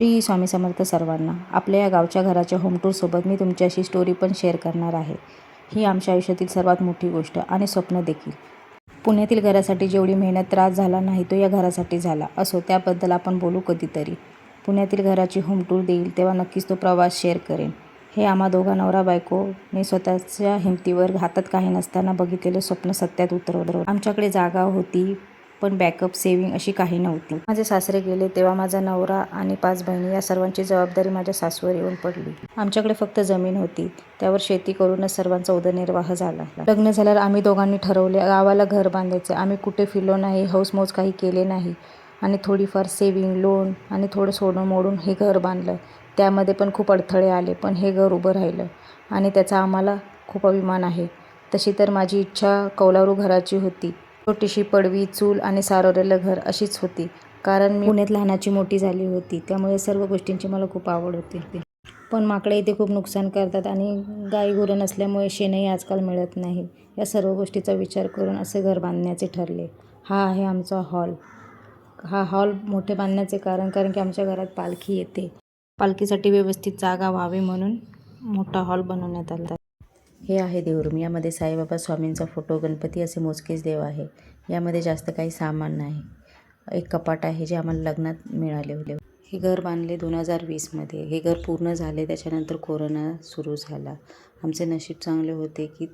श्री स्वामी समर्थ सर्वांना. आपल्या या गावच्या घराच्या होम टूरसोबत मी तुमच्याशी स्टोरी पण शेअर करणार आहे. ही आमच्या आयुष्यातील सर्वात मोठी गोष्ट आणि स्वप्न देखील. पुण्यातील घरासाठी जेवढी मेहनत त्रास झाला नाही तो या घरासाठी झाला. असो, त्याबद्दल आपण बोलू कधीतरी. पुण्यातील घराची होम टूर देईल तेव्हा नक्कीच तो प्रवास शेअर करेन. हे आम्हा दोघा नवरा बायकोने स्वतःच्या हिमतीवर हातात काही नसताना बघितलेलं स्वप्न सत्यात उतरवलं. आमच्याकडे जागा होती पण बॅकअप सेव्हिंग अशी काही नव्हती. माझे सासरे गेले तेव्हा माझा नवरा आणि 5 बहिणी या सर्वांची जबाबदारी माझ्या सासूवर येऊन पडली. आमच्याकडे फक्त जमीन होती, त्यावर शेती करूनच सर्वांचा उदरनिर्वाह झाला. लग्न झाल्यावर आम्ही दोघांनी ठरवले गावाला घर बांधायचे. आम्ही कुठे फिरलो नाही, हौसमौज काही केले नाही आणि थोडीफार सेव्हिंग, लोन आणि थोडं सोनं मोडून हे घर बांधलं. त्यामध्ये पण खूप अडथळे आले, पण हे घर उभं राहिलं आणि त्याचा आम्हाला खूप अभिमान आहे. तशी तर माझी इच्छा कौलारू घराची होती. छोटीशी पडवी, चूल आणि सारवलेलं घर अशीच होती. कारण मी पुण्यात लहानाची मोठी झाली होती, त्यामुळे सर्व गोष्टींची मला खूप आवड होती. पण माकडे इथे खूप नुकसान करतात आणि गाईगुरं नसल्यामुळे शेणही आजकाल मिळत नाही. या सर्व गोष्टीचा विचार करून असे घर बांधण्याचे ठरले. हा आहे आमचा हॉल. हा हॉल मोठे बांधण्याचे कारण की आमच्या घरात पालखी येते. पालखीसाठी व्यवस्थित जागा व्हावी म्हणून मोठा हॉल बनवण्यात आला. हे आहे देवरूम. यामध्ये साईबाबा, स्वामींचा फोटो, गणपती असे मोजकेच देव आहे. यामध्ये जास्त काही सामान नाही. एक कपाट आहे जे आम्हाला लग्नात मिळाले होते. हे घर बांधले 2020मध्ये. हे घर पूर्ण झाले त्याच्यानंतर कोरोना सुरू झाला. आमचे नशीब चांगले होते की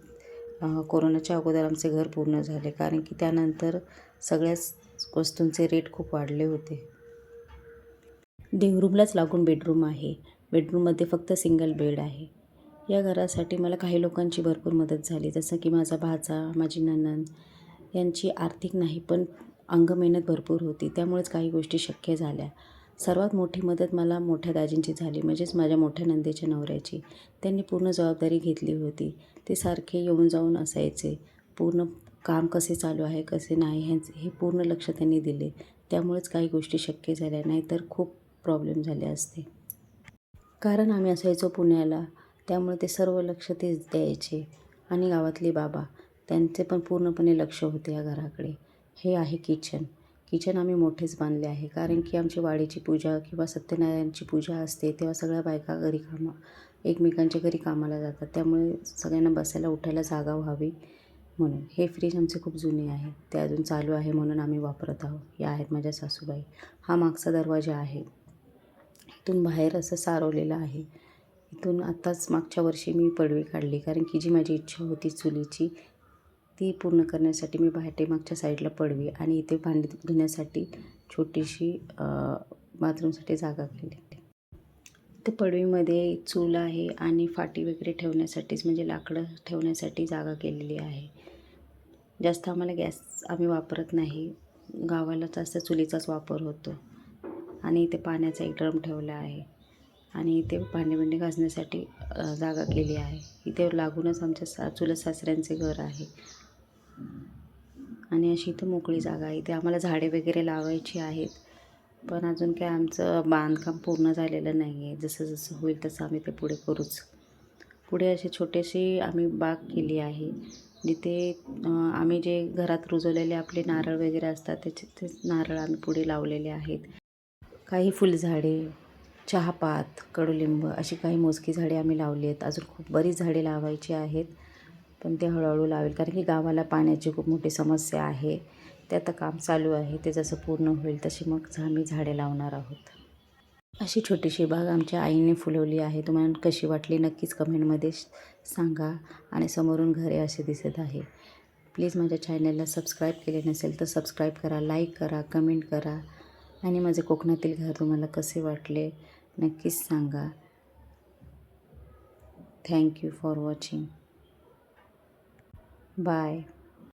कोरोनाच्या अगोदर आमचे घर पूर्ण झाले, कारण की त्यानंतर सगळ्याच वस्तूंचे रेट खूप वाढले होते. देवरूमलाच लागून बेडरूम आहे. बेडरूममध्ये फक्त सिंगल बेड आहे. या घरासाठी मला काही लोकांची भरपूर मदत झाली, जसं की माझा भाचा, माझी नणंद. यांची आर्थिक नाही पण अंगमेहनत भरपूर होती, त्यामुळेच काही गोष्टी शक्य झाल्या. सर्वात मोठी मदत मला मोठ्या दाजींची झाली, म्हणजेच माझ्या मोठ्या नंदेच्या नवऱ्याची. त्यांनी पूर्ण जबाबदारी घेतली होती. ते सारखे येऊन जाऊन असायचे. पूर्ण काम कसे चालू आहे कसे नाही हे पूर्ण लक्ष त्यांनी दिले. त्यामुळेच काही गोष्टी शक्य झाल्या, नाहीतर खूप प्रॉब्लेम झाले असते. कारण आम्ही असायचो पुण्याला, त्यामुळे ते सर्व लक्ष तेच द्यायचे. आणि गावातले बाबा, त्यांचे पण पूर्णपणे लक्ष होते या घराकडे. हे आहे किचन आम्ही मोठेच बांधले आहे, कारण की आमची वाडीची पूजा किंवा सत्यनारायणची पूजा असते तेव्हा सगळ्या बायका घरी एकमेकांच्या घरी कामाला जातात. त्यामुळे सगळ्यांना बसायला उठायला जागा व्हावी म्हणून. हे फ्रीज आमचे खूप जुने आहे, ते अजून चालू आहे म्हणून आम्ही वापरत आहोत. या आहेत माझ्या सासूबाई. हा मागचा दरवाजा आहे. इथून बाहेर असं सारवलेलं आहे. इथून आत्ताच मागच्या वर्षी मी पडवी काढली, कारण की जी माझी इच्छा होती चुलीची ती पूर्ण करण्यासाठी मी पाठीमागच्या साईडला पडवी आणि इथे भांडी धुण्यासाठी छोटीशी बाथरूमसाठी जागा केली. ते पडवीमध्ये चूल आहे आणि फाटी वगैरे ठेवण्यासाठीच, म्हणजे लाकडं ठेवण्यासाठी जागा केलेली आहे. जास्त आम्हाला गॅस आम्ही वापरत नाही. गावाला जास्त चुलीचाच वापर होतो. आणि इथे पाण्याचा एक ड्रम ठेवला आहे आणि इथे भांडी घासण्यासाठी जागा केली आहे. इथे लागूनच आमच्या चुलत सासऱ्यांचे घर आहे आणि अशी इथं मोकळी जागा आहे. इथे आम्हाला झाडे वगैरे लावायची आहेत, पण अजून काय आमचं बांधकाम पूर्ण झालेलं नाही आहे. जसं जसं होईल तसं आम्ही ते पुढे करूच. पुढे अशी छोटीशी आम्ही बाग केली आहे, जिथे आम्ही जे घरात रुजवलेले आपले नारळ वगैरे असतात त्याचे नारळ आम्ही पुढे लावलेले आहेत. काही फुलझाडे, चहापात, कडुलिंब अशी काही मोजकी झाडे आम्ही लावली आहेत. अजून खूप बरीच झाडे लावायची आहेत, पण ते हळूहळू लावेल, कारण की गावाला पाण्याची खूप मोठी समस्या आहे. ते आता काम चालू आहे. ते जसं पूर्ण होईल तशी मग आम्ही झाडे लावणार आहोत. अशी छोटीशी बाग आमच्या आईने फुलवली आहे. तुम्हाला कशी वाटली नक्कीच कमेंटमध्ये सांगा. आणि समोरून घरे असे दिसत आहे. प्लीज माझ्या चॅनलला सबस्क्राईब केले नसेल तर सबस्क्राईब करा, लाईक करा, कमेंट करा. आणि माझे कोकणातील घर तुम्हाला कसे वाटले नक्कीच सांगा. Thank you for watching. Bye.